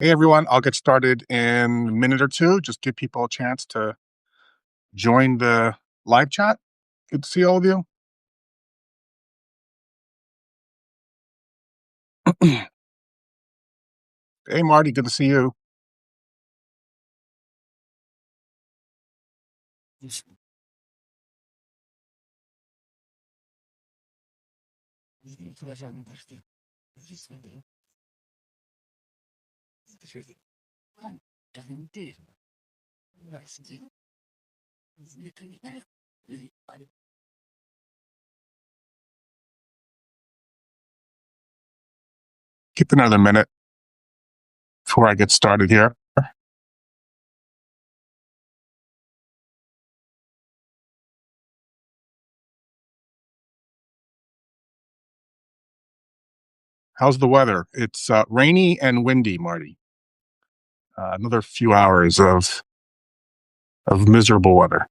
Hey everyone, I'll get started in a minute or two. Just give people a chance to join the live chat. Good to see all of you. Hey Marty, good to see you. Keep another minute before I get started here. How's the weather? It's rainy and windy, Marty. Another few hours of miserable weather.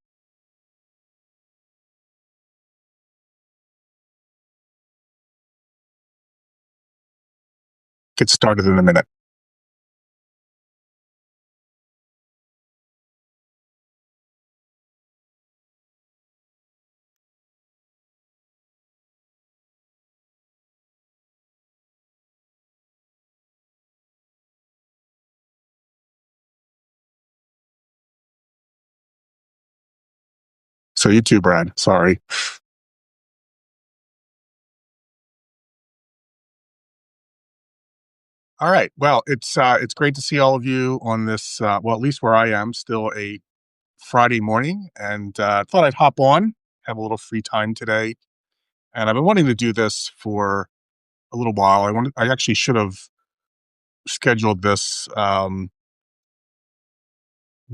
Get started in a minute. So you too, Brad. Sorry. All right. Well, it's great to see all of you on this. Well, at least where I am, still a Friday morning, and thought I'd hop on, have a little free time today. And I've been wanting to do this for a little while. I actually should have scheduled this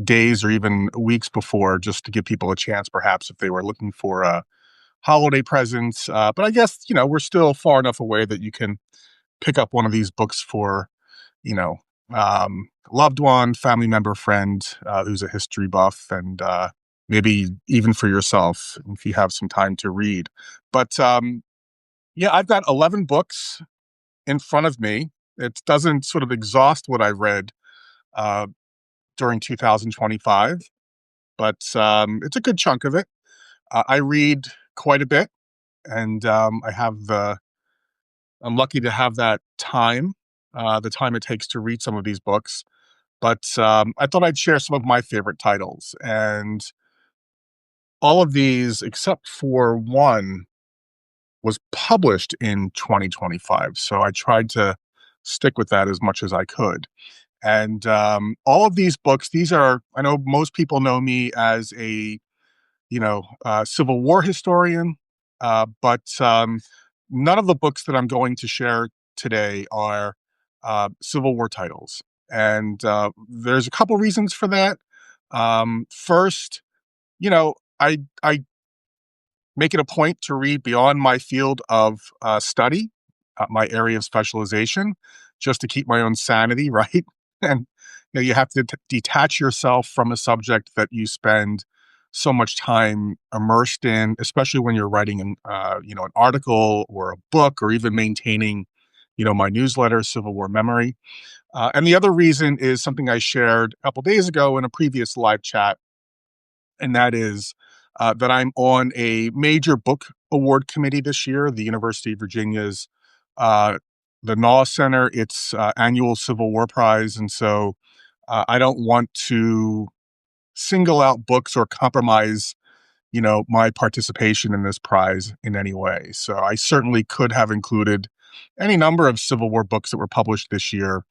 days or even weeks before, just to give people a chance, perhaps if they were looking for a holiday present. But I guess we're still far enough away that you can pick up one of these books for you know loved one, family member, friend who's a history buff, and maybe even for yourself if you have some time to read. But yeah, I've got 11 books in front of me. It doesn't sort of exhaust what I read uh, during 2025, but it's a good chunk of it. I read quite a bit, and I'm lucky to have that time, the time it takes to read some of these books. But I thought I'd share some of my favorite titles, and all of these, except for one, was published in 2025. So I tried to stick with that as much as I could. And all of these books, I know most people know me as a, Civil War historian, but none of the books that I'm going to share today are Civil War titles. And there's a couple reasons for that. First, I make it a point to read beyond my field of study, my area of specialization, just to keep my own sanity, right? And you have to detach yourself from a subject that you spend so much time immersed in, especially when you're writing an article or a book, or even maintaining, my newsletter, Civil War Memory. And the other reason is something I shared a couple days ago in a previous live chat, and that is that I'm on a major book award committee this year, the University of Virginia's uh, the Naw Center, its annual Civil War Prize, and so I don't want to single out books or compromise, my participation in this prize in any way. So I certainly could have included any number of Civil War books that were published this year,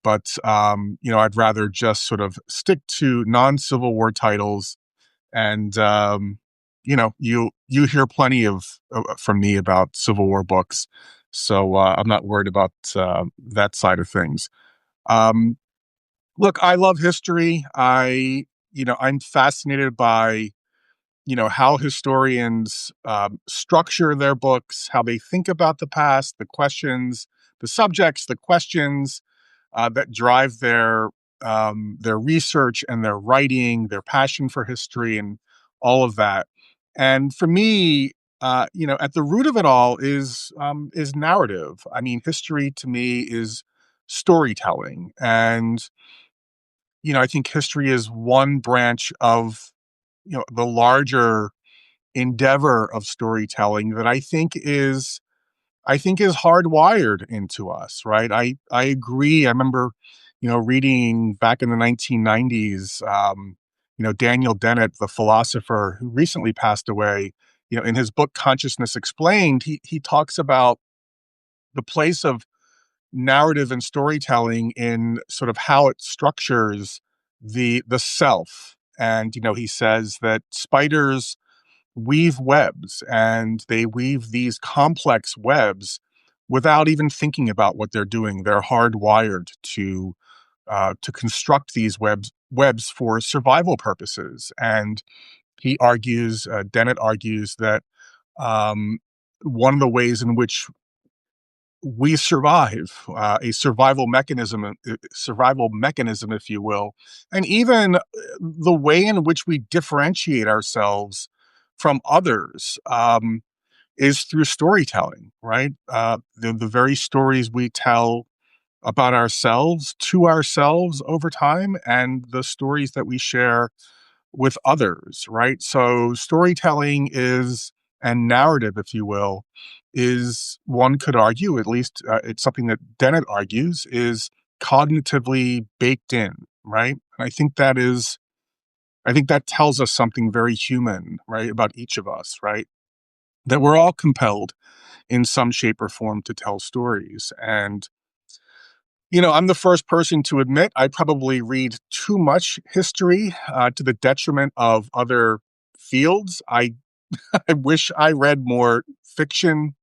but I'd rather just sort of stick to non-Civil War titles, and you hear plenty of from me about Civil War books, so I'm not worried about that side of things. Um, Look, I love history. I'm fascinated by how historians structure their books, how they think about the past, the questions, the subjects, the questions that drive their research and their writing, their passion for history, and all of that. And for me, at the root of it all is narrative. I mean, history to me is storytelling. And, I think history is one branch of, the larger endeavor of storytelling that I think is hardwired into us, right? I agree. I remember, reading back in the 1990s, Daniel Dennett, the philosopher who recently passed away, in his book Consciousness Explained, he talks about the place of narrative and storytelling in sort of how it structures the self. And, he says that spiders weave webs, and they weave these complex webs without even thinking about what they're doing. They're hardwired to construct these webs for survival purposes. And Dennett argues that um, one of the ways in which we survive, a survival mechanism, if you will, and even the way in which we differentiate ourselves from others, is through storytelling, right? The very stories we tell about ourselves to ourselves over time, and the stories that we share with others, right? So storytelling is, and narrative, if you will, is, one could argue, at least it's something that Dennett argues, is cognitively baked in, right? And I think that tells us something very human, right, about each of us, right? That we're all compelled in some shape or form to tell stories. And, I'm the first person to admit I probably read too much history to the detriment of other fields. I wish I read more fiction.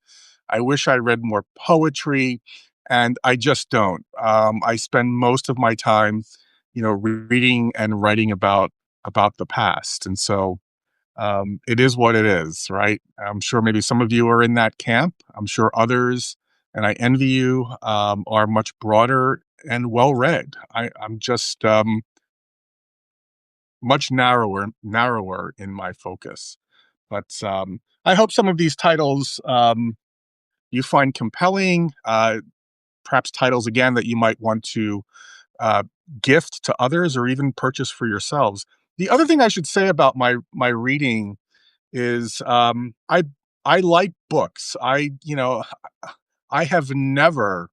I wish I read more poetry, and I just don't. I spend most of my time, reading and writing about the past, and so it is what it is, right? I'm sure maybe some of you are in that camp. I'm sure others, and I envy you, are much broader and well read. I'm just much narrower in my focus. But I hope some of these titles you find compelling. Perhaps titles again that you might want to uh, gift to others or even purchase for yourselves. The other thing I should say about my reading is I like books. I have never.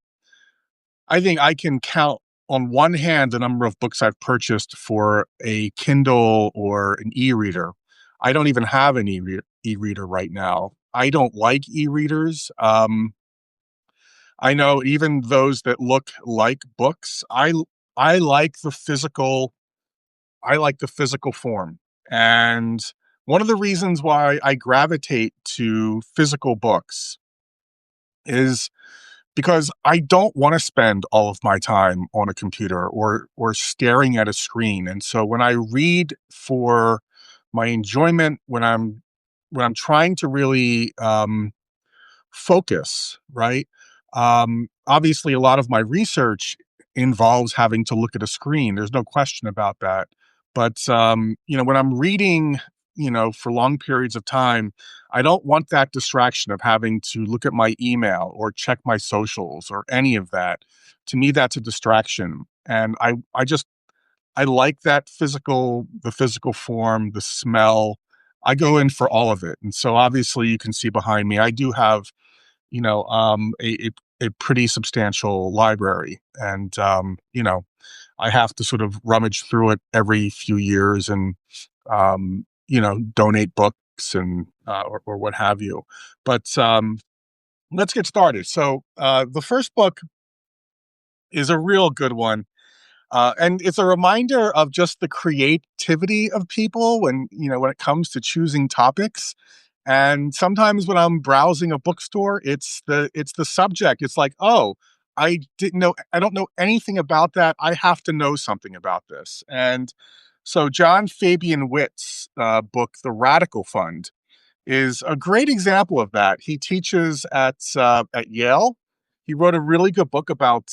I think I can count on one hand the number of books I've purchased for a Kindle or an e-reader. I don't even have an e-reader right now. I don't like e-readers. I know even those that look like books. I like the physical. I like the physical form, and one of the reasons why I gravitate to physical books is because I don't want to spend all of my time on a computer or staring at a screen. And so when I read for my enjoyment, when I'm trying to really focus, right? Obviously, a lot of my research involves having to look at a screen. There's no question about that. But when I'm reading, for long periods of time, I don't want that distraction of having to look at my email or check my socials or any of that. To me, that's a distraction, and I like the physical form, the smell. I go in for all of it, and so obviously, you can see behind me, I do have a pretty substantial library. And, I have to sort of rummage through it every few years and, donate books and, or what have you. But let's get started. So the first book is a real good one. And it's a reminder of just the creativity of people when it comes to choosing topics. And sometimes when I'm browsing a bookstore, it's the subject. It's like, oh, I don't know anything about that. I have to know something about this. And so John Fabian Witt's book, The Radical Fund, is a great example of that. He teaches at Yale. He wrote a really good book about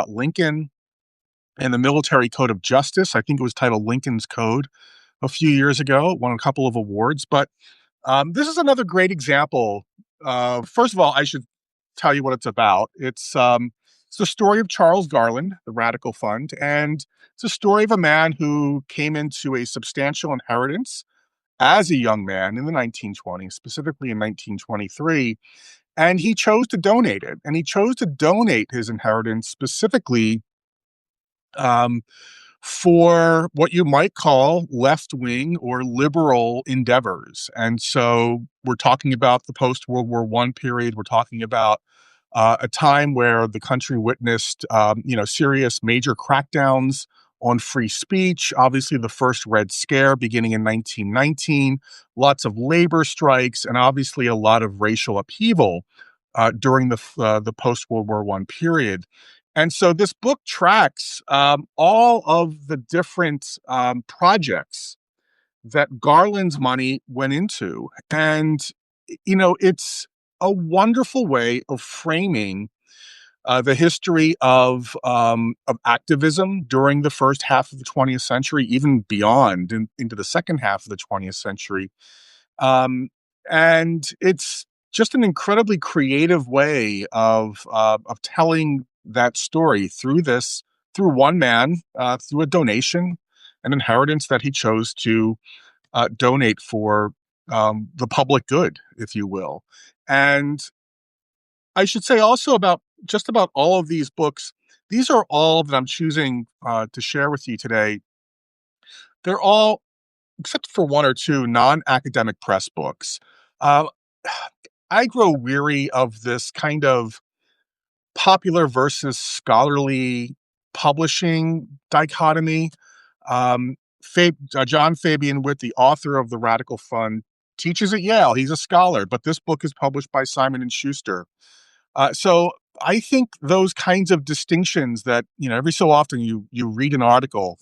Lincoln and the Military Code of Justice. I think it was titled Lincoln's Code a few years ago. It won a couple of awards, but this is another great example. First of all, I should tell you what it's about. It's the story of Charles Garland, the Radical Fund, and it's a story of a man who came into a substantial inheritance as a young man in the 1920s, specifically in 1923, and he chose to donate it. And he chose to donate his inheritance specifically um, for what you might call left wing or liberal endeavors. And so we're talking about the post World War I period. We're talking about a time where the country witnessed, serious major crackdowns on free speech. Obviously, the first Red Scare beginning in 1919, lots of labor strikes, and obviously a lot of racial upheaval during the post World War I period. And so this book tracks all of the different projects that Garland's money went into. And, it's a wonderful way of framing the history of activism during the first half of the 20th century, even beyond into the second half of the 20th century. Um, and it's just an incredibly creative way of telling that story through one man, through a donation, an inheritance that he chose to donate for the public good, if you will. And I should say also about just about all of these books, these are all that I'm choosing to share with you today. They're all, except for one or two, non-academic press books. Uh, I grow weary of this kind of popular versus scholarly publishing dichotomy. John Fabian Witt, the author of The Radical Fund, teaches at Yale. He's a scholar, but this book is published by Simon and Schuster. So I think those kinds of distinctions that, every so often you read an article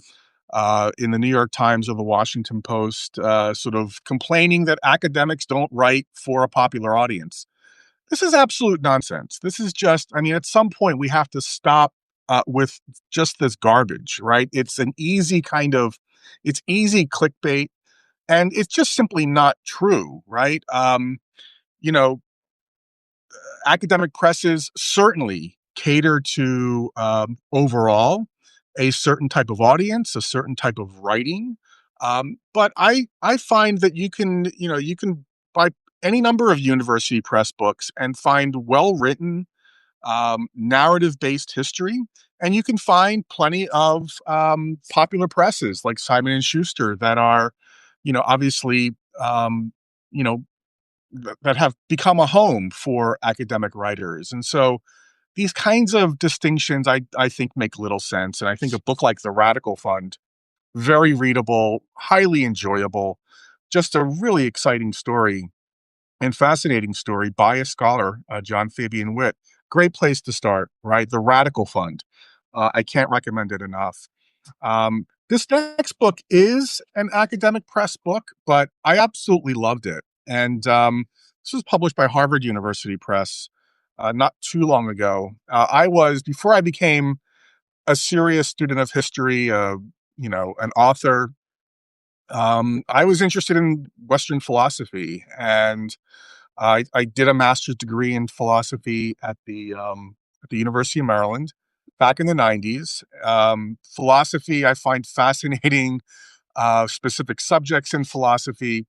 in the New York Times or the Washington Post, sort of complaining that academics don't write for a popular audience. This is absolute nonsense. This is just, I mean, at some point we have to stop with just this garbage, right? It's easy clickbait, and it's just simply not true, right? You know, Academic presses certainly cater to overall a certain type of audience, a certain type of writing. But I find that you can buy any number of university press books and find well written narrative based history, and you can find plenty of popular presses like Simon and Schuster that are, obviously, um, you know that have become a home for academic writers. And so these kinds of distinctions I think make little sense. And I think a book like The Radical Fund, very readable, highly enjoyable, just a really exciting story and fascinating story by a scholar, John Fabian Witt. Great place to start, right? The Radical Fund. I can't recommend it enough. This next book is an academic press book, but I absolutely loved it. And this was published by Harvard University Press not too long ago. Before I became a serious student of history, an author, I was interested in Western philosophy, and I did a master's degree in philosophy at the University of Maryland back in the 90s. Philosophy I find fascinating, specific subjects in philosophy.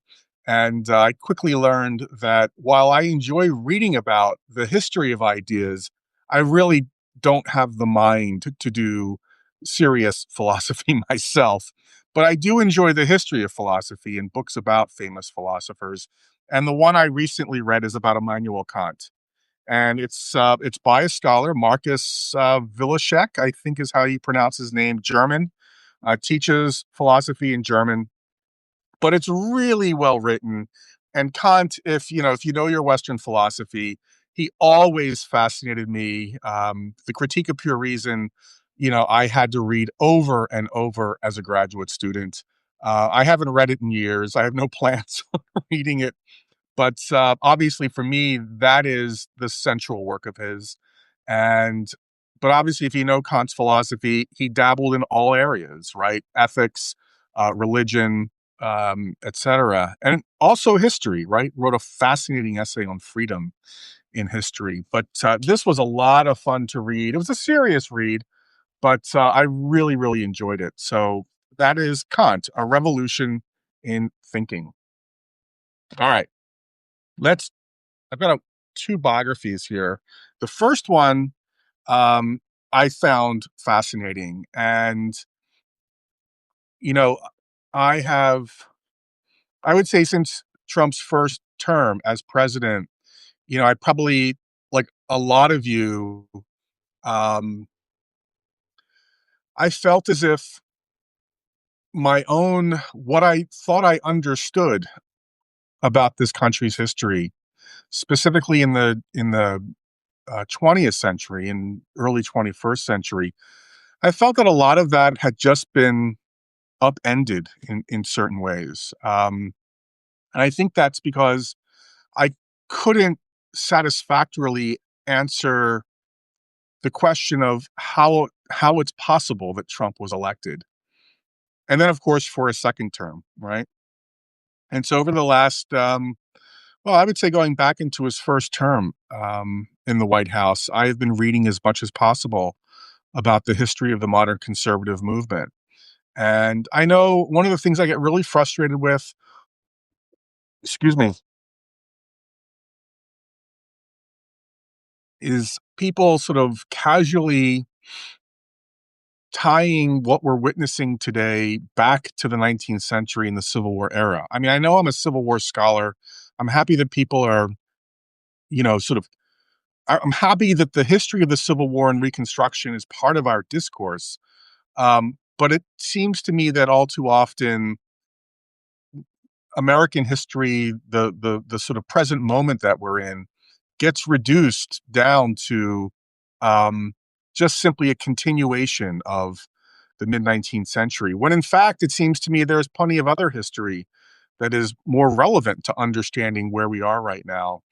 And I quickly learned that while I enjoy reading about the history of ideas, I really don't have the mind to do serious philosophy myself. But I do enjoy the history of philosophy and books about famous philosophers. And the one I recently read is about Immanuel Kant. And it's by a scholar, Marcus Wilczek, I think is how you pronounce his name, German, teaches philosophy in German, but it's really well written. And Kant, if you know your Western philosophy, he always fascinated me. The Critique of Pure Reason, I had to read over and over as a graduate student. I haven't read it in years. I have no plans on reading it, but obviously, for me, that is the central work of his. And but obviously, if you know Kant's philosophy, he dabbled in all areas, right? Ethics, religion, etc., and also history. Right? Wrote a fascinating essay on freedom in history. But this was a lot of fun to read. It was a serious read, but I really, really enjoyed it. So that is Kant, A Revolution in Thinking. All right, let's. I've got two biographies here. The first one um, I found fascinating, and you know, I have. I would say since Trump's first term as president, I probably, like a lot of you, um, I felt as if my own what I thought I understood about this country's history, specifically in the 20th century and early 21st century, I felt that a lot of that had just been upended in certain ways. And I think that's because I couldn't satisfactorily answer the question of how it's possible that Trump was elected. And then, of course, for a second term, right? And so over the last, well, I would say going back into his first term in the White House, I have been reading as much as possible about the history of the modern conservative movement. And I know one of the things I get really frustrated with, excuse me, is people sort of casually tying what we're witnessing today back to the 19th century and the Civil War era. I mean, I know I'm a Civil War scholar. I'm happy that people are, sort of, I'm happy that the history of the Civil War and Reconstruction is part of our discourse. But it seems to me that all too often American history, the sort of present moment that we're in, gets reduced down to um, just simply a continuation of the mid 19th century. When in fact, it seems to me there's plenty of other history that is more relevant to understanding where we are right now.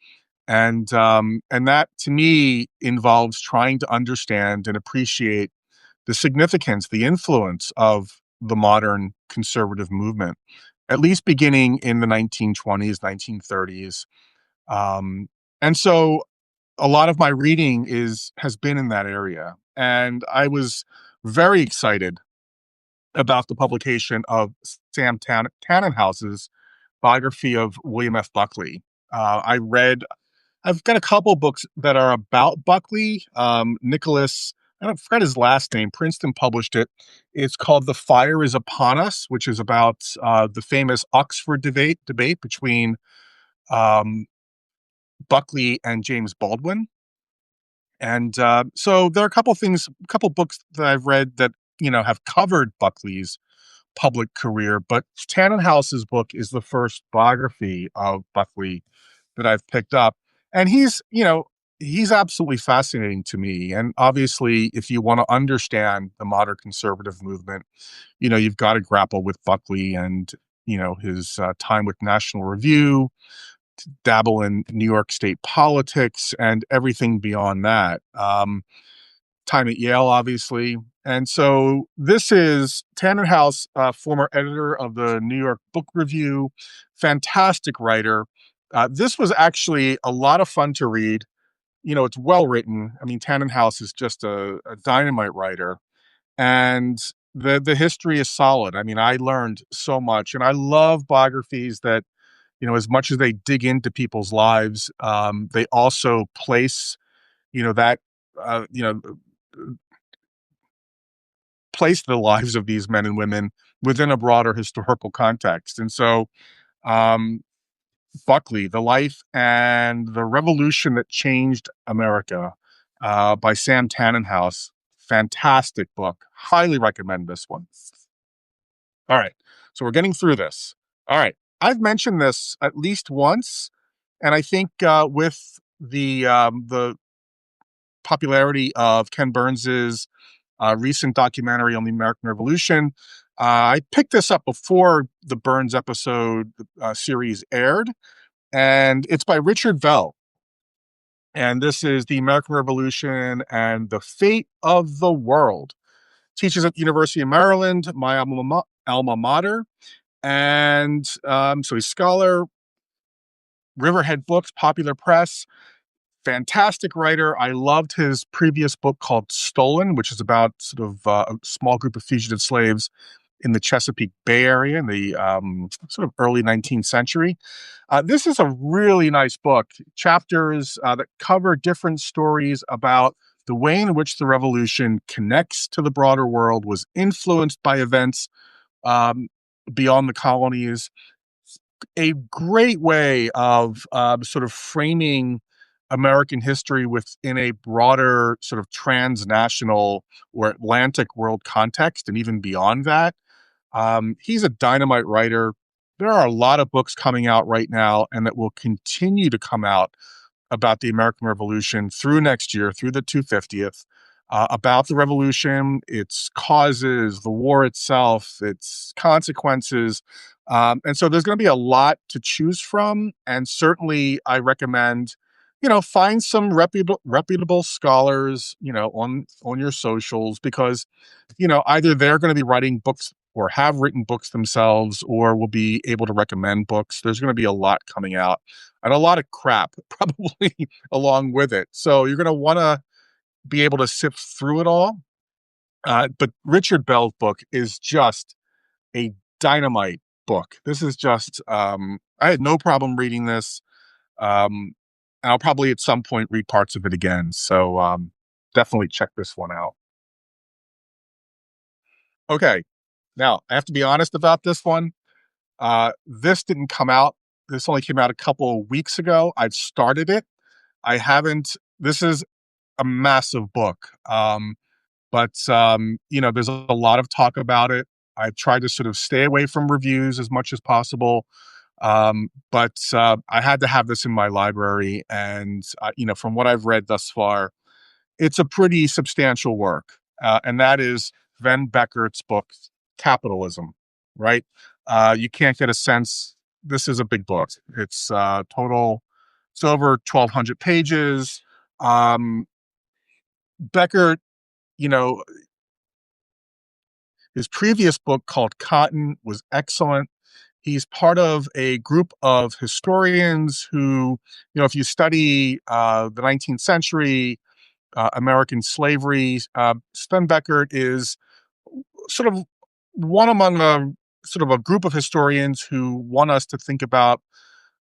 And that to me involves trying to understand and appreciate the significance, the influence of the modern conservative movement, at least beginning in the 1920s, 1930s. Um, and so a lot of my reading has been in that area. And I was very excited about the publication of Tannenhaus's biography of William F. Buckley. I've got a couple books that are about Buckley. I don't forget his last name. Princeton published it. It's called "The Fire Is Upon Us," which is about the famous Oxford debate between um, Buckley and James Baldwin. And so there are a couple books that I've read that have covered Buckley's public career, but Tannenhaus's book is the first biography of Buckley that I've picked up. And he's absolutely fascinating to me. And obviously, if you want to understand the modern conservative movement, you've got to grapple with Buckley and, his time with National Review, dabble in New York state politics and everything beyond that. Time at Yale, obviously. And so this is Tannenhaus, former editor of the New York Book Review, fantastic writer. This was actually a lot of fun to read. It's well written. I mean, Tannenhaus is just a dynamite writer, and the history is solid. I mean, I learned so much, and I love biographies that, as much as they dig into people's lives, they also place, that, uh, you know, place the lives of these men and women within a broader historical context. And so, um, Buckley, The Life and the Revolution That Changed America, by Sam Tannenhaus. Fantastic book. Highly recommend this one. All right. So we're getting through this. All right. I've mentioned this at least once. And I think with the popularity of Ken Burns's recent documentary on the American Revolution, I picked this up before the Burns episode series aired, and it's by Richard Vell. And this is the American Revolution and the Fate of the World. Teaches at the University of Maryland, my alma mater. And so he's a scholar, Riverhead Books, Popular Press. fantastic writer. I loved his previous book called Stolen, which is about sort of a small group of fugitive slaves in the Chesapeake Bay Area in the sort of early 19th century. This is a really nice book, chapters that cover different stories about the way in which the revolution connects to the broader world, was influenced by events um, beyond the colonies. A great way of sort of framing American history within a broader sort of transnational or Atlantic world context, and even beyond that. He's a dynamite writer. There are a lot of books coming out right now and that will continue to come out about the American Revolution through next year, through the 250th, about the revolution, its causes, the war itself, its consequences. And so there's going to be a lot to choose from. And certainly I recommend, find some reputable scholars, on your socials, because, either they're going to be writing books or have written books themselves, or will be able to recommend books. There's going to be a lot coming out and a lot of crap probably along with it. So you're going to want to be able to sift through it all. But Richard Bell's book is just a dynamite book. This is just, I had no problem reading this. And I'll probably at some point read parts of it again. So definitely check this one out. Okay. Now, I have to be honest about this one. This didn't come out. This only came out a couple of weeks ago. I've started it. I haven't. This is a massive book. But there's a lot of talk about it. I've tried to sort of stay away from reviews as much as possible. But I had to have this in my library. And, from what I've read thus far, it's a pretty substantial work. And that is Sven Beckert's book, Capitalism, right? You can't get a sense. This is a big book. It's it's over 1,200 pages. Beckert, you know, his previous book called Cotton was excellent. He's part of a group of historians who, if you study the 19th century, American slavery, Sven Beckert is sort of one among a sort of a group of historians who want us to think about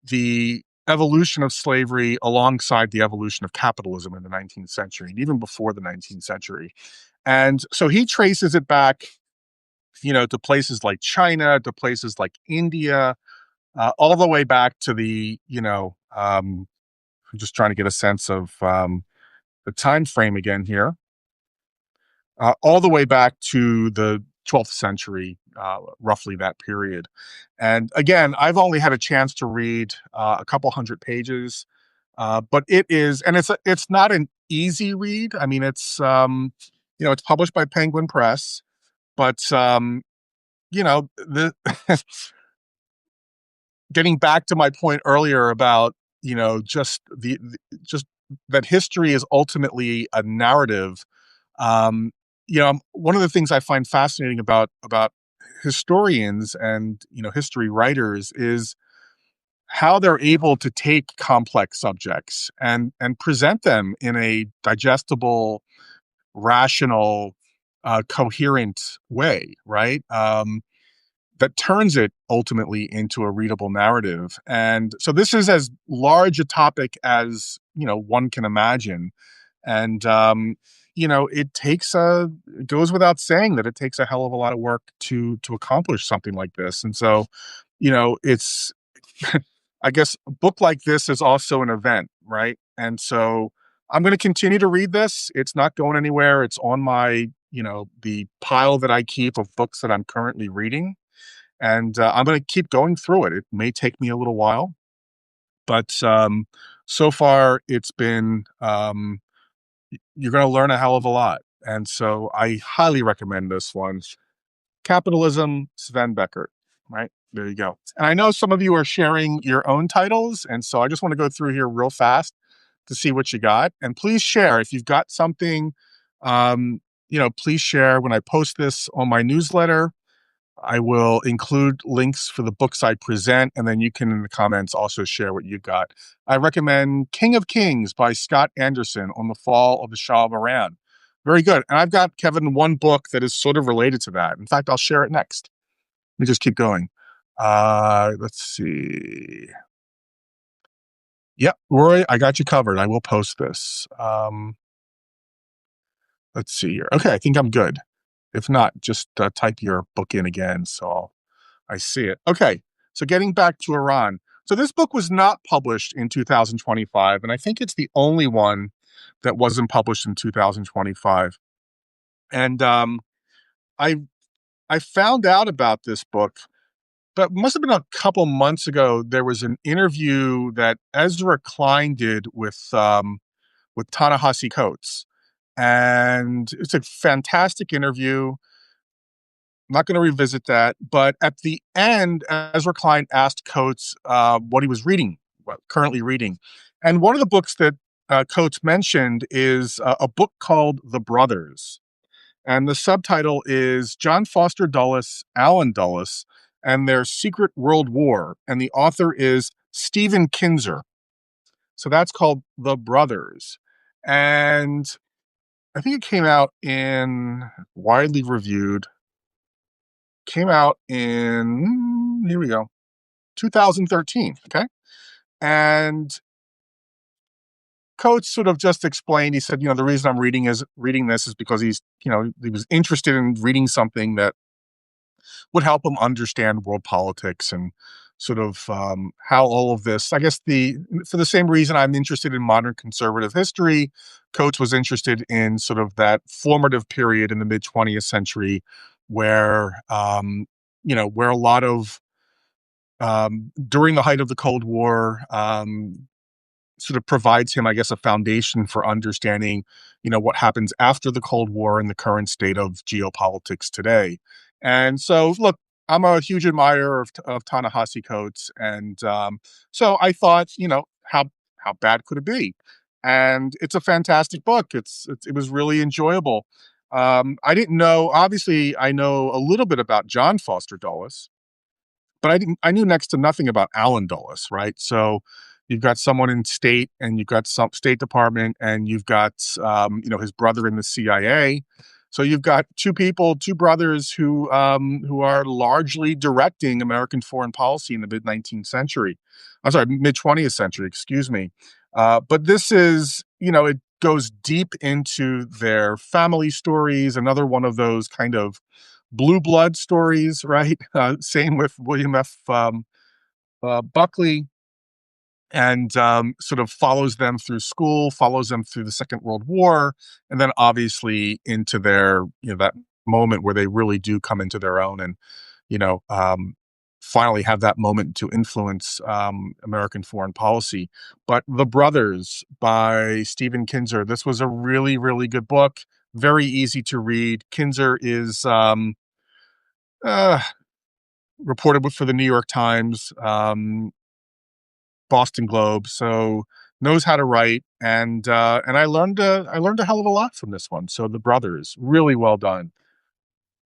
the evolution of slavery alongside the evolution of capitalism in the 19th century and even before the 19th century. And so he traces it back, to places like China, to places like India, all the way back to I'm just trying to get a sense of the time frame again here, all the way back to the 12th century, roughly that period. And again, I've only had a chance to read a couple hundred pages, but it is, and it's not an easy read. I mean, it's published by Penguin Press, but the getting back to my point earlier about just just that history is ultimately a narrative. One of the things I find fascinating about historians and history writers is how they're able to take complex subjects and present them in a digestible, rational, coherent way, right? That turns it ultimately into a readable narrative. And so this is as large a topic as, one can imagine. And, it goes without saying that it takes a hell of a lot of work to accomplish something like this. And so, it's, I guess a book like this is also an event, right? And so I'm going to continue to read this. It's not going anywhere. It's on my, the pile that I keep of books that I'm currently reading. And I'm going to keep going through it. It may take me a little while, but so far it's been, you're going to learn a hell of a lot. And so I highly recommend this one. Capitalism, Sven Beckert, right? There you go. And I know some of you are sharing your own titles. And so I just want to go through here real fast to see what you got. And please share if you've got something, please share when I post this on my newsletter. I will include links for the books I present, and then you can, in the comments, also share what you got. I recommend King of Kings by Scott Anderson on the fall of the Shah of Iran. Very good. And I've got, Kevin, one book that is sort of related to that. In fact, I'll share it next. Let me just keep going. Let's see. Yep, Roy, I got you covered. I will post this. Let's see here. Okay, I think I'm good. If not, just type your book in again so I see it. Okay, so getting back to Iran. So this book was not published in 2025, and I think it's the only one that wasn't published in 2025. And I I found out about this book, but must have been a couple months ago. There was an interview that Ezra Klein did with Ta-Nehisi Coates, and it's a fantastic interview. I'm not going to revisit that, but at the end, Ezra Klein asked Coates what he was reading, currently reading, and one of the books that Coates mentioned is a book called The Brothers, and the subtitle is John Foster Dulles, Allen Dulles, and Their Secret World War, and the author is Stephen Kinzer. So that's called The Brothers, and I think it came out in widely reviewed. Came out in, here we go, 2013. Okay. And Coates sort of just explained, he said, the reason I'm reading this is because he was interested in reading something that would help him understand world politics and sort of how all of this, I guess for the same reason I'm interested in modern conservative history, Coates was interested in sort of that formative period in the mid 20th century where, where a lot of, during the height of the Cold War, sort of provides him, I guess, a foundation for understanding, what happens after the Cold War and the current state of geopolitics today. And so, look, I'm a huge admirer of Ta-Nehisi Coates, and so I thought, how bad could it be? And it's a fantastic book. It was really enjoyable. I didn't know. Obviously, I know a little bit about John Foster Dulles, but I knew next to nothing about Allen Dulles, right? So you've got someone in state, and you've got some State Department, and you've got his brother in the CIA. So you've got two brothers who are largely directing American foreign policy in the mid 19th century. I'm sorry, mid 20th century, excuse me. But this is, it goes deep into their family stories. Another one of those kind of blue blood stories, right? Same with William F. Buckley, and sort of follows them through school, follows them through the Second World War, and then obviously into their, that moment where they really do come into their own and, you know, um, finally have that moment to influence American foreign policy. But The Brothers by Stephen Kinzer, this was a really, really good book, very easy to read. Kinzer is uh, reported for the New York Times, Boston Globe, so knows how to write, and I learned a hell of a lot from this one. So The Brothers, really well done.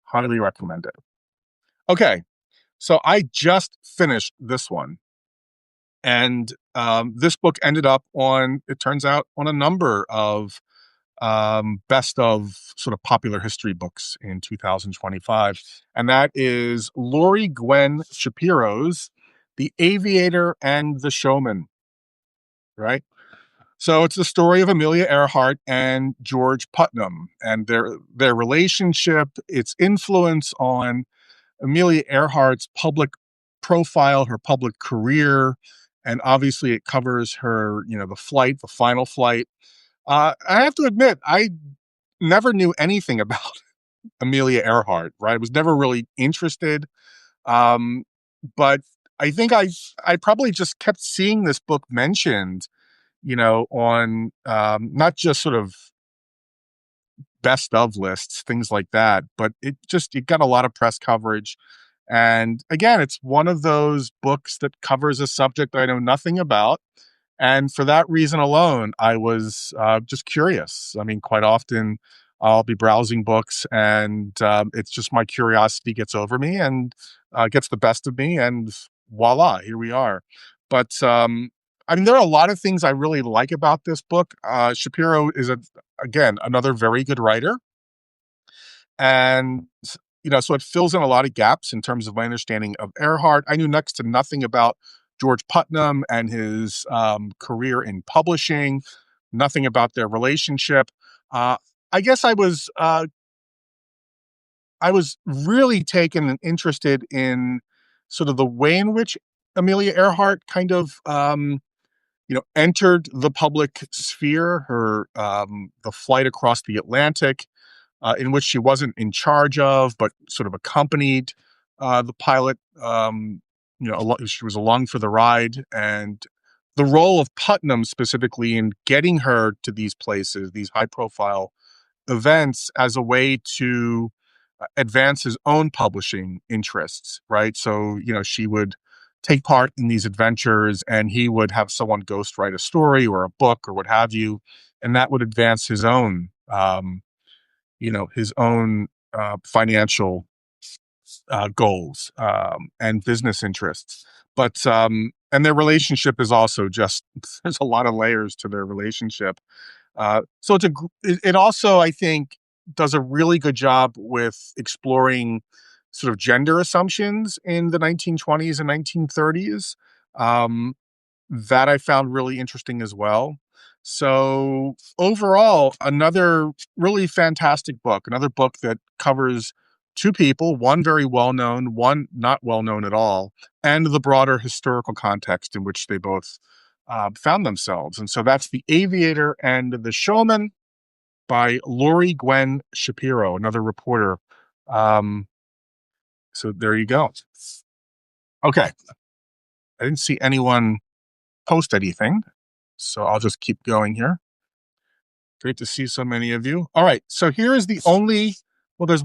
Highly recommend it. Okay, so I just finished this one, and this book ended up on, it turns out, on a number of best of sort of popular history books in 2025, and that is Lori Gwen Shapiro's The Aviator and the Showman. Right. So it's the story of Amelia Earhart and George Putnam and their relationship, its influence on Amelia Earhart's public profile, her public career, and obviously it covers her, the final flight. I have to admit, I never knew anything about Amelia Earhart. Right, I was never really interested, um, but I think I probably just kept seeing this book mentioned, on not just sort of best of lists, things like that, but it got a lot of press coverage. And again, it's one of those books that covers a subject I know nothing about. And for that reason alone, I was just curious. I mean, quite often I'll be browsing books, and it's just my curiosity gets over me and gets the best of me, and voila, here we are. But I mean, there are a lot of things I really like about this book. Shapiro is again another very good writer, and so it fills in a lot of gaps in terms of my understanding of Earhart. I knew next to nothing about George Putnam and his career in publishing, nothing about their relationship. Uh, I guess I was really taken and interested in sort of the way in which Amelia Earhart kind of entered the public sphere. Her the flight across the Atlantic, in which she wasn't in charge of, but sort of accompanied the pilot. She was along for the ride, and the role of Putnam specifically in getting her to these places, these high-profile events, as a way to advance his own publishing interests. Right, so she would take part in these adventures, and he would have someone ghostwrite a story or a book or what have you, and that would advance his own financial goals and business interests. But and their relationship is also just there's a lot of layers to their relationship. So it also, I think, does a really good job with exploring sort of gender assumptions in the 1920s and 1930s. That I found really interesting as well. So overall, another really fantastic book, another book that covers two people, one very well known, one not well known at all, and the broader historical context in which they both found themselves. And so that's The Aviator and the Showman by Lori Gwen Shapiro, another reporter. Um, so there you go. Okay. I didn't see anyone post anything, so I'll just keep going here. Great to see so many of you. All right, so here is the only. Well, this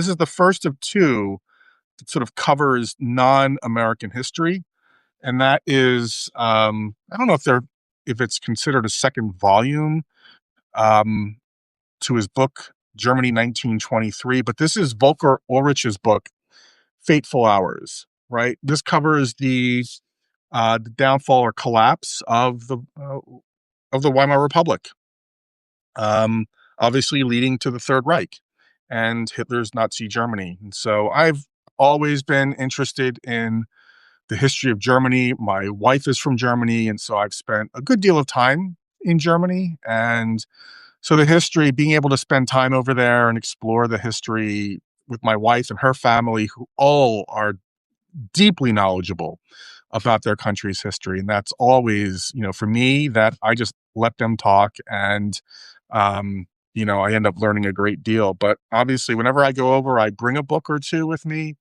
is the first of two that sort of covers non-American history, and that is I don't know if it's considered a second volume um, to his book Germany 1923, but this is Volker Ulrich's book Fateful Hours. Right, this covers the downfall or collapse of the Weimar Republic, obviously leading to the Third Reich and Hitler's Nazi Germany. And so I've always been interested in the history of Germany. My wife is from Germany, and so I've spent a good deal of time in Germany. And so the history, being able to spend time over there and explore the history with my wife and her family, who all are deeply knowledgeable about their country's history. And that's always, for me, that I just let them talk, and, I end up learning a great deal. But obviously, whenever I go over, I bring a book or two with me.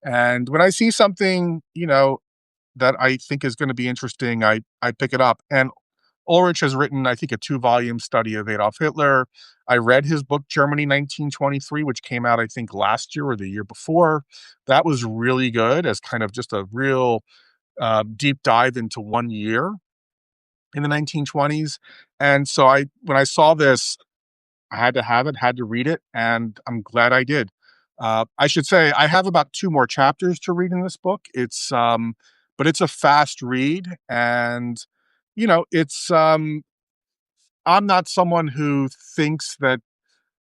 And when I see something, that I think is going to be interesting, I pick it up. And Ulrich has written, I think, a 2-volume study of Adolf Hitler. I read his book, Germany 1923, which came out, I think, last year or the year before. That was really good as kind of just a real deep dive into one year in the 1920s. And so when I saw this, I had to have it, had to read it, and I'm glad I did. I should say I have about 2 more chapters to read in this book. But it's a fast read, and it's I'm not someone who thinks that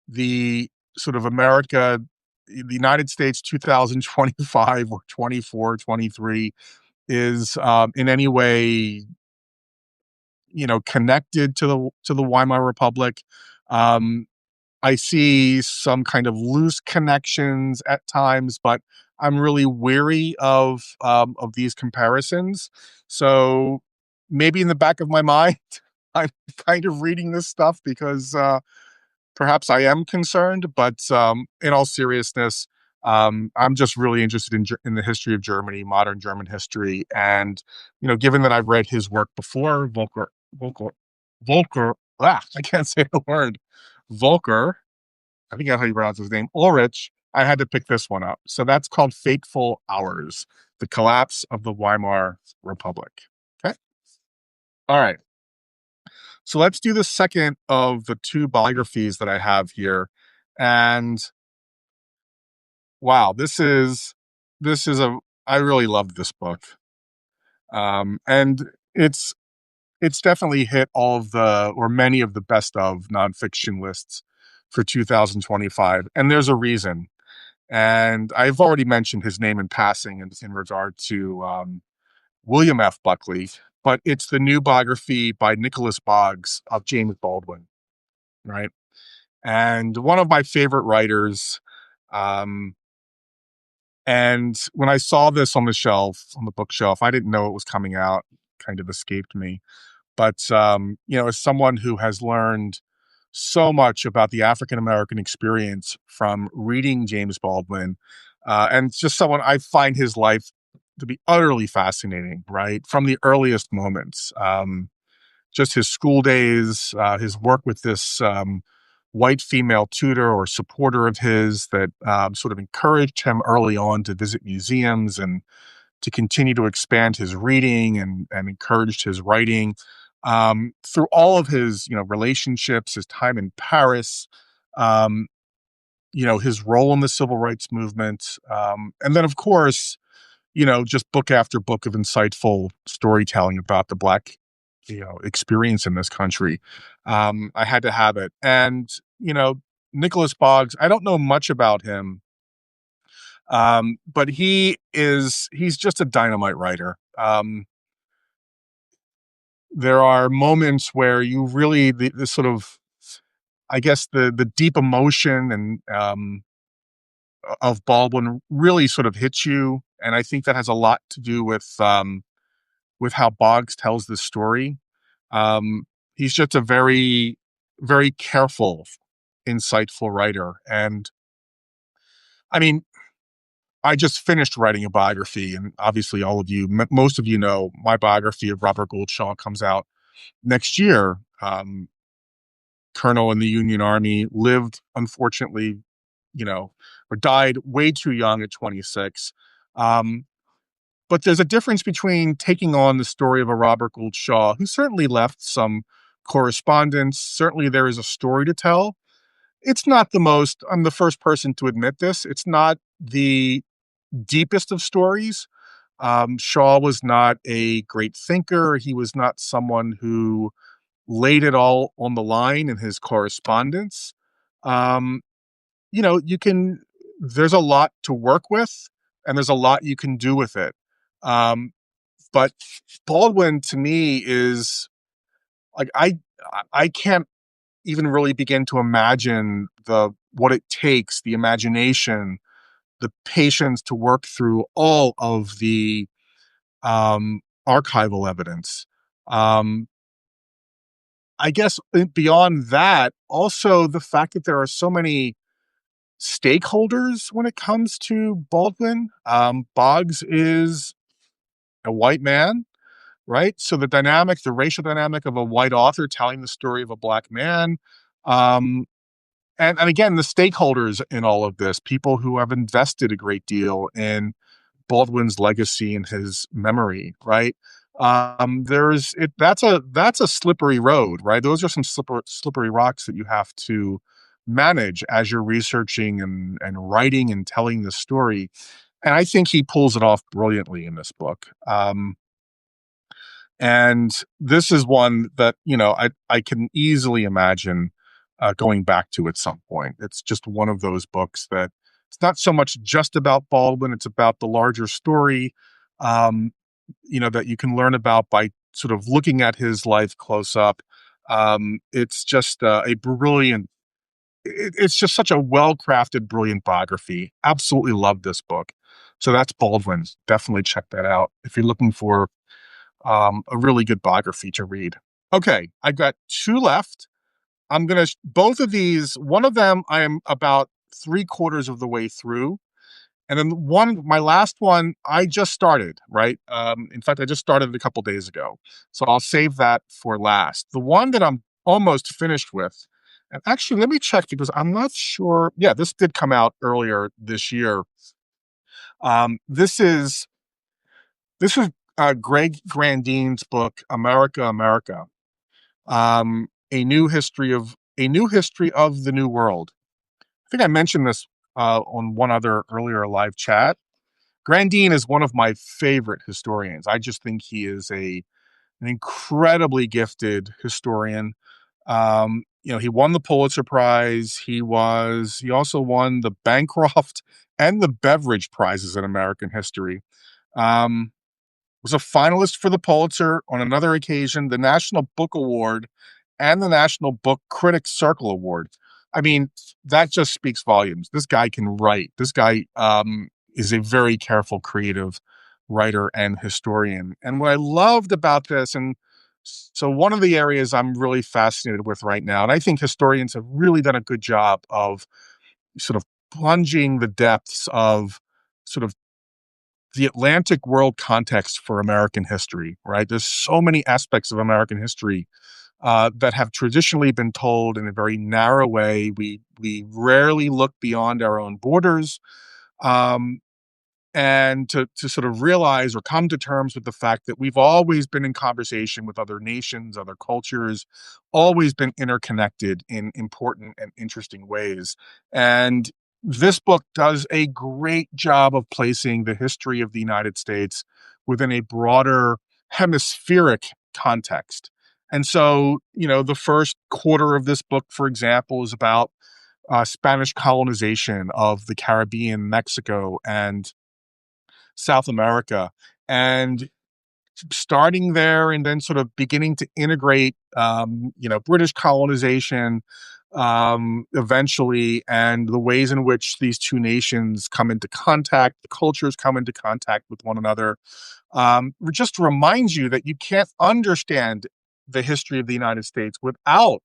the sort of the United States 2025 or 24, 23 is in any way, connected to the Weimar Republic. Um, I see some kind of loose connections at times, but I'm really weary of these comparisons. So maybe in the back of my mind, I'm kind of reading this stuff because perhaps I am concerned. But in all seriousness, I'm just really interested in the history of Germany, modern German history, and given that I've read his work before, Volker. I can't say the word. Volker, I think that's how you pronounce his name, Ulrich, I had to pick this one up. So that's called Fateful Hours, The Collapse of the Weimar Republic. Okay. All right. So let's do the second of the two biographies that I have here. And wow, this is a I really love this book. And it's definitely hit all of the or many of the best of nonfiction lists for 2025. And there's a reason. And I've already mentioned his name in passing in regard to William F. Buckley, but it's the new biography by Nicholas Boggs of James Baldwin, right? And one of my favorite writers. Um, and when I saw this on the shelf, on the bookshelf, I didn't know it was coming out, kind of escaped me. But, as someone who has learned so much about the African American experience from reading James Baldwin, and just someone I find his life to be utterly fascinating, right? From the earliest moments. Just his school days, his work with this white female tutor or supporter of his that sort of encouraged him early on to visit museums and to continue to expand his reading and encouraged his writing through all of his relationships, his time in Paris, um, his role in the civil rights movement, and then of course just book after book of insightful storytelling about the Black experience in this country. I had to have it, and Nicholas Boggs. I don't know much about him. But he's just a dynamite writer. There are moments where you really the sort of I guess the deep emotion and of Baldwin really sort of hits you, and I think that has a lot to do with how Boggs tells this story. Um, he's just a very very careful, insightful writer, and I mean I just finished writing a biography, and obviously, all of you, most of you know, my biography of Robert Goldshaw comes out next year. Colonel in the Union Army, lived, unfortunately, or died way too young at 26. Um, but there's a difference between taking on the story of a Robert Gould Shaw, who certainly left some correspondence. Certainly, there is a story to tell. It's not the most, I'm the first person to admit this, it's not the deepest of stories. Shaw was not a great thinker. He was not someone who laid it all on the line in his correspondence. Um, you can, there's a lot to work with and there's a lot you can do with it. Um, but Baldwin to me is like, I can't even really begin to imagine what it takes, the imagination, the patience to work through all of the archival evidence. Um, I guess beyond that, also the fact that there are so many stakeholders when it comes to Baldwin. Boggs is a white man, right? So the racial dynamic of a white author telling the story of a Black man. Um, and again, the stakeholders in all of this, people who have invested a great deal in Baldwin's legacy and his memory, right? That's a slippery road, right? Those are some slippery rocks that you have to manage as you're researching and writing and telling the story. And I think he pulls it off brilliantly in this book. And this is one that, I can easily imagine going back to at some point. It's just one of those books that it's not so much just about Baldwin, it's about the larger story, um, that you can learn about by sort of looking at his life close up. It's just a brilliant, it's just such a well crafted, brilliant biography. Absolutely love this book. So that's Baldwin. Definitely check that out if you're looking for a really good biography to read. Okay, I've got two left. Both of these, one of them I am about three quarters of the way through. And then my last one, I just started, right? In fact, I just started a couple days ago. So I'll save that for last. The one that I'm almost finished with, and actually, let me check because I'm not sure. Yeah, this did come out earlier this year. This is Greg Grandine's book, America, America. A New History of the New World. I think I mentioned this on one other earlier live chat. Grandin is one of my favorite historians. I just think he is an incredibly gifted historian. He won the Pulitzer Prize. He also won the Bancroft and the Beveridge Prizes in American history. Um, was a finalist for the Pulitzer on another occasion, the National Book Award, and the National Book Critics Circle Award. I mean, that just speaks volumes. This guy can write. This guy is a very careful, creative writer and historian. And what I loved about this, and so one of the areas I'm really fascinated with right now, and I think historians have really done a good job of sort of plunging the depths of sort of the Atlantic world context for American history, right? There's so many aspects of American history that have traditionally been told in a very narrow way. We rarely look beyond our own borders. Um, and to sort of realize or come to terms with the fact that we've always been in conversation with other nations, other cultures, always been interconnected in important and interesting ways. And this book does a great job of placing the history of the United States within a broader hemispheric context. And so, the first quarter of this book, for example, is about Spanish colonization of the Caribbean, Mexico, and South America, and starting there and then sort of beginning to integrate, British colonization eventually, and the ways in which these two nations come into contact, the cultures come into contact with one another, just reminds you that you can't understand the history of the United States without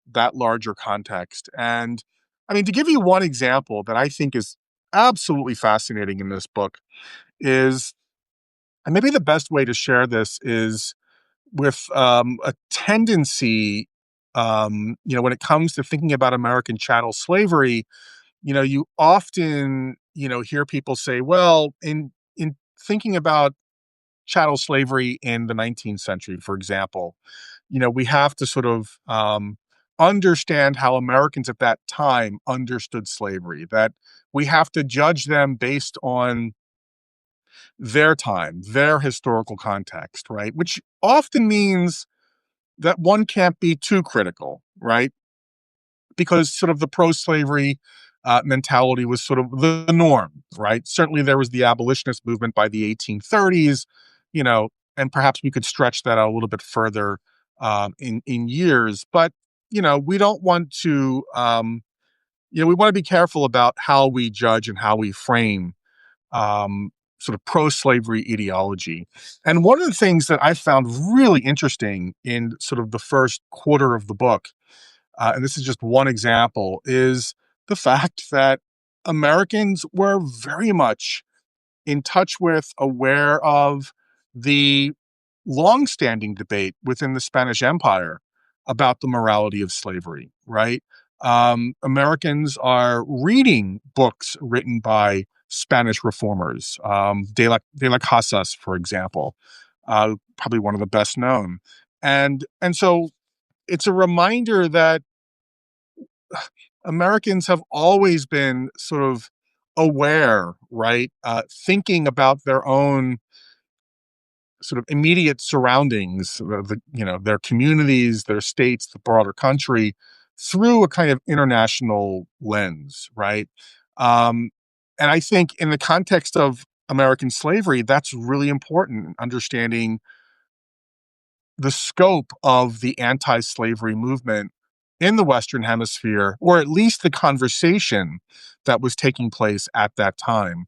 that larger context. And I mean, to give you one example that I think is absolutely fascinating in this book is, and maybe the best way to share this is with a tendency, when it comes to thinking about American chattel slavery, you often, hear people say, well, in thinking about chattel slavery in the 19th century, for example, we have to sort of understand how Americans at that time understood slavery, that we have to judge them based on their time, their historical context, right? Which often means that one can't be too critical, right? Because sort of the pro-slavery mentality was sort of the norm, right? Certainly there was the abolitionist movement by the 1830s, and perhaps we could stretch that out a little bit further in years. But we don't want to, we want to be careful about how we judge and how we frame sort of pro-slavery ideology. And one of the things that I found really interesting in sort of the first quarter of the book, and this is just one example, is the fact that Americans were very much in touch with, aware of the longstanding debate within the Spanish Empire about the morality of slavery, right? Americans are reading books written by Spanish reformers, de la Casas, for example, probably one of the best known. And so it's a reminder that Americans have always been sort of aware, right? Thinking about their own sort of immediate surroundings, their communities, their states, the broader country, through a kind of international lens, right? Um, and I think in the context of American slavery, that's really important, understanding the scope of the anti-slavery movement in the Western Hemisphere, or at least the conversation that was taking place at that time.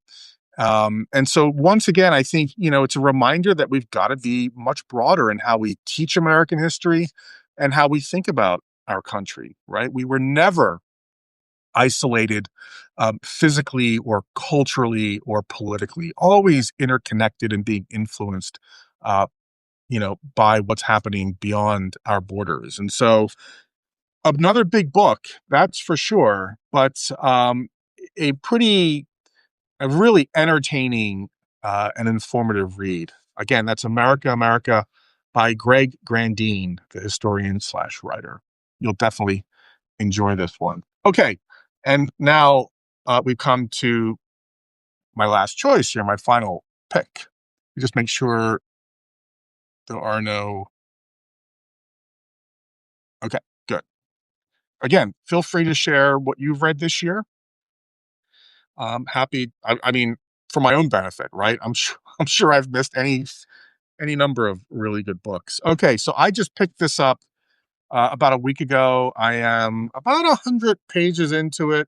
And so once again, I think, it's a reminder that we've got to be much broader in how we teach American history and how we think about our country, right? We were never isolated physically or culturally or politically, always interconnected and being influenced, uh, by what's happening beyond our borders. And so another big book, that's for sure, but a pretty a really entertaining and informative read. Again, that's America, America, by Greg Grandin, the historian slash writer. You'll definitely enjoy this one. Okay, and now we've come to my last choice here, my final pick. Just make sure there are no. Okay, good. Again, feel free to share what you've read this year. Happy. I mean, for my own benefit, right? I'm sure. I'm sure I've missed any number of really good books. Okay, so I just picked this up about a week ago. I am about 100 pages into it,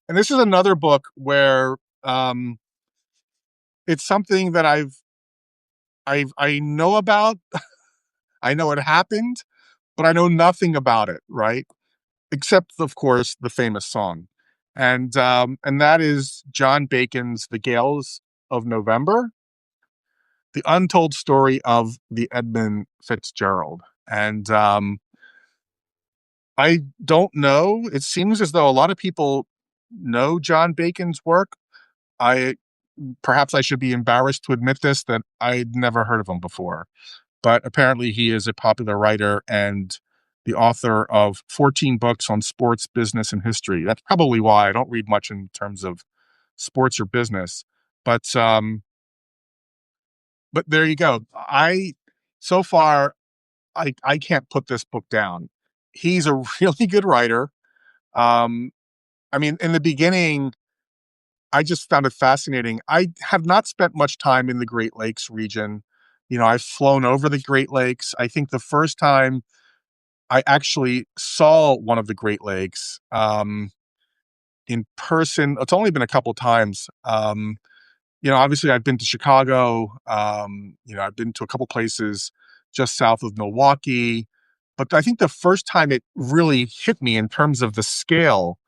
and this is another book where um, it's something that I know about. I know it happened, but I know nothing about it, right? Except, of course, the famous song, and that is John Bacon's "The Gales of November," the untold story of the Edmund Fitzgerald. And I don't know. It seems as though a lot of people know John Bacon's work. I Perhaps I should be embarrassed to admit this, that I'd never heard of him before. But apparently he is a popular writer and the author of 14 books on sports, business, and history. That's probably why I don't read much in terms of sports or business. But but there you go. I so far I can't put this book down. He's a really good writer. Um, I mean, in the beginning, I just found it fascinating. I have not spent much time in the Great Lakes region. You know, I've flown over the Great Lakes. I think the first time I actually saw one of the Great Lakes in person, it's only been a couple times. You know, obviously, I've been to Chicago. You know, I've been to a couple places just south of Milwaukee. But I think the first time it really hit me in terms of the scale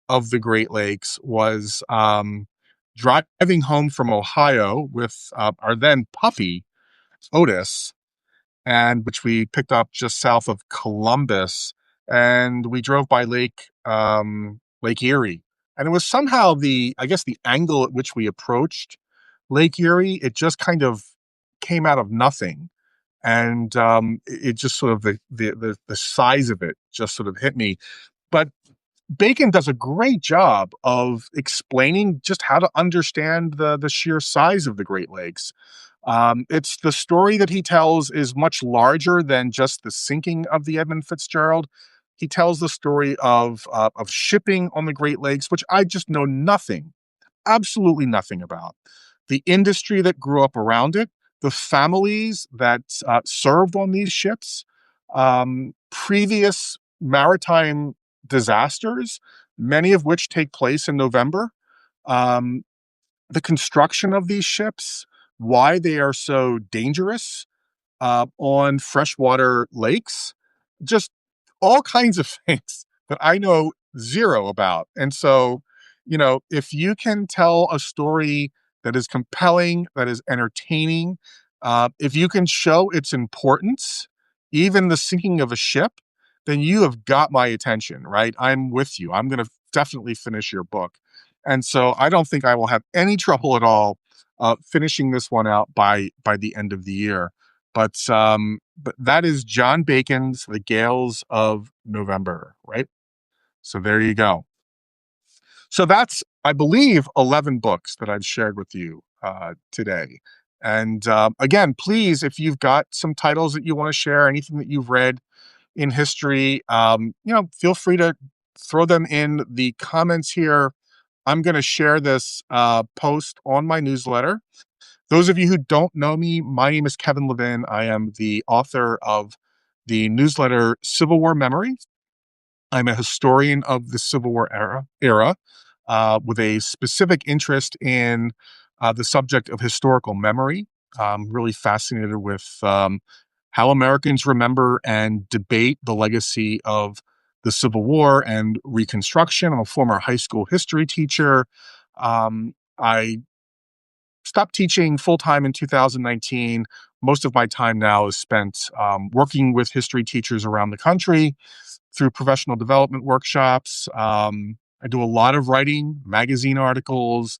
of the Great Lakes was driving home from Ohio with our then puppy, Otis, and which we picked up just south of Columbus. And we drove by Lake Erie. And it was somehow I guess, the angle at which we approached Lake Erie, it just kind of came out of nothing. And it just sort of the size of it just sort of hit me. But Bacon does a great job of explaining just how to understand the sheer size of the Great Lakes. It's the story that he tells is much larger than just the sinking of the Edmund Fitzgerald. He tells the story of shipping on the Great Lakes, which I just know nothing, absolutely nothing about. The industry that grew up around it, the families that served on these ships, previous maritime disasters, many of which take place in November, um, the construction of these ships, why they are so dangerous on freshwater lakes, just all kinds of things that I know zero about. And so, you know, if you can tell a story that is compelling, that is entertaining, if you can show its importance, even the sinking of a ship, then you have got my attention, right? I'm with you. I'm going to definitely finish your book. And so I don't think I will have any trouble at all finishing this one out by the end of the year. But that is John Bacon's The Gales of November, right? So there you go. So that's, I believe, 11 books that I've shared with you today. And again, please, if you've got some titles that you want to share, anything that you've read in history, you know, feel free to throw them in the comments here. I'm going to share this post on my newsletter. Those of you who don't know me, my name is Kevin Levin. I am the author of the newsletter Civil War Memories. I'm a historian of the Civil War era with a specific interest in the subject of historical memory. I'm really fascinated with how Americans remember and debate the legacy of the Civil War and Reconstruction. I'm a former high school history teacher. I stopped teaching full time in 2019. Most of my time now is spent working with history teachers around the country through professional development workshops. I do a lot of writing, magazine articles,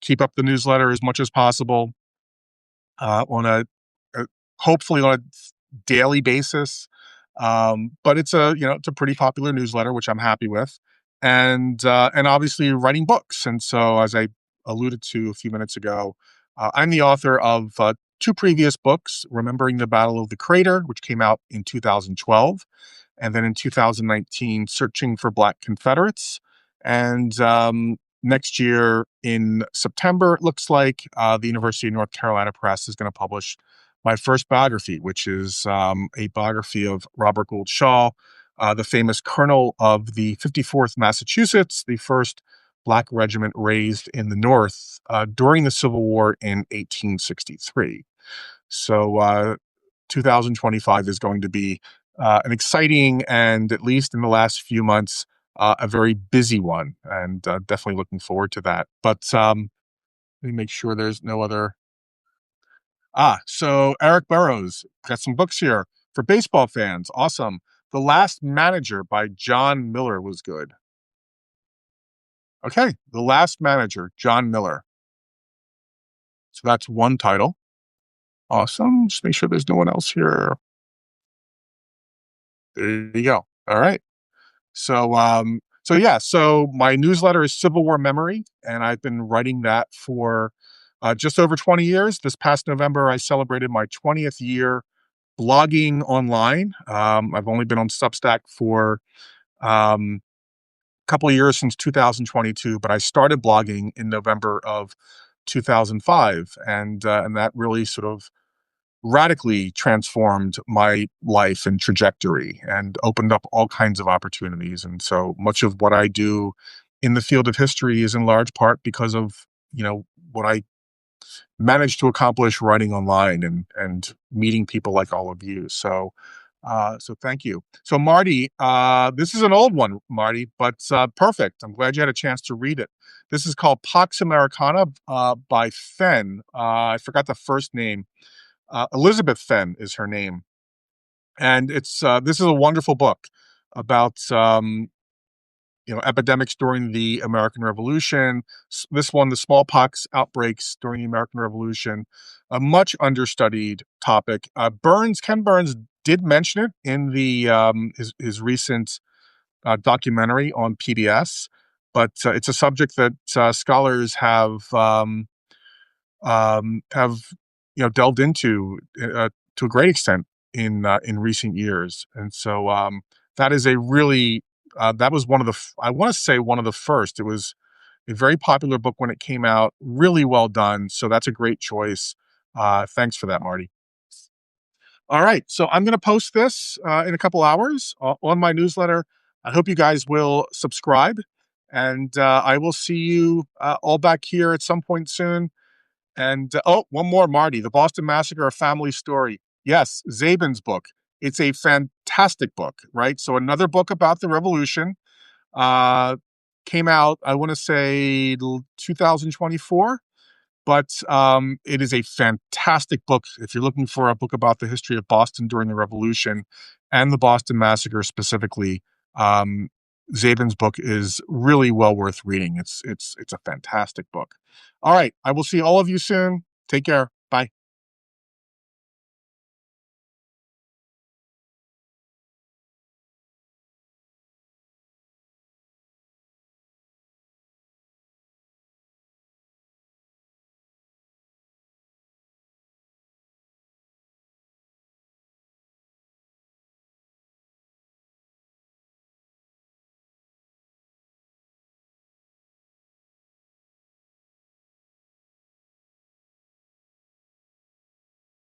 keep up the newsletter as much as possible on a hopefully on a daily basis. But it's a, it's a pretty popular newsletter, which I'm happy with, and obviously writing books. And so, as I alluded to a few minutes ago, I'm the author of two previous books: Remembering the Battle of the Crater, which came out in 2012, and then in 2019, Searching for Black Confederates. And next year in September, it looks like the University of North Carolina Press is going to publish my first biography, which is a biography of Robert Gould Shaw, the famous colonel of the 54th Massachusetts, the first Black regiment raised in the North during the Civil War in 1863. So 2025 is going to be an exciting, and at least in the last few months, a very busy one, and definitely looking forward to that. But let me make sure there's no other. So Eric Burrows got some books here for baseball fans. Awesome. The Last Manager by John Miller was good. Okay, The Last Manager, John Miller. So that's one title. Awesome. Just make sure there's no one else here. There you go. All right. So my newsletter is Civil War Memory, and I've been writing that for just over 20 years. This past November, I celebrated my 20th year blogging online. I've only been on Substack for a couple of years, since 2022, but I started blogging in November of 2005, and that really sort of radically transformed my life and trajectory and opened up all kinds of opportunities. And so much of what I do in the field of history is in large part because of, what I managed to accomplish writing online and meeting people like all of you. So thank you. So Marty, this is an old one, Marty, but perfect. I'm glad you had a chance to read it. This is called Pax Americana by Fenn. I forgot the first name. Elizabeth Fenn is her name, and it's this is a wonderful book about epidemics during the American Revolution. This one, the smallpox outbreaks during the American Revolution, a much understudied topic. Ken Burns did mention it in the his recent documentary on PBS, but it's a subject that scholars have delved into to a great extent in recent years. And so that is a really that was one of the I want to say one of the first. It was a very popular book when it came out, really well done. So that's a great choice. Thanks for that, Marty. All right, so I'm going to post this in a couple hours on my newsletter. I hope you guys will subscribe, and I will see you all back here at some point soon. And one more, Marty, The Boston Massacre: A Family Story. Yes, Zabin's book. It's a fantastic book, right? So another book about the revolution uh, came out, I want to say 2024, but it is a fantastic book. If you're looking for a book about the history of Boston during the revolution and the Boston Massacre specifically, um, Zabin's book is really well worth reading. It's a fantastic book. All right. I will see all of you soon. Take care. Bye.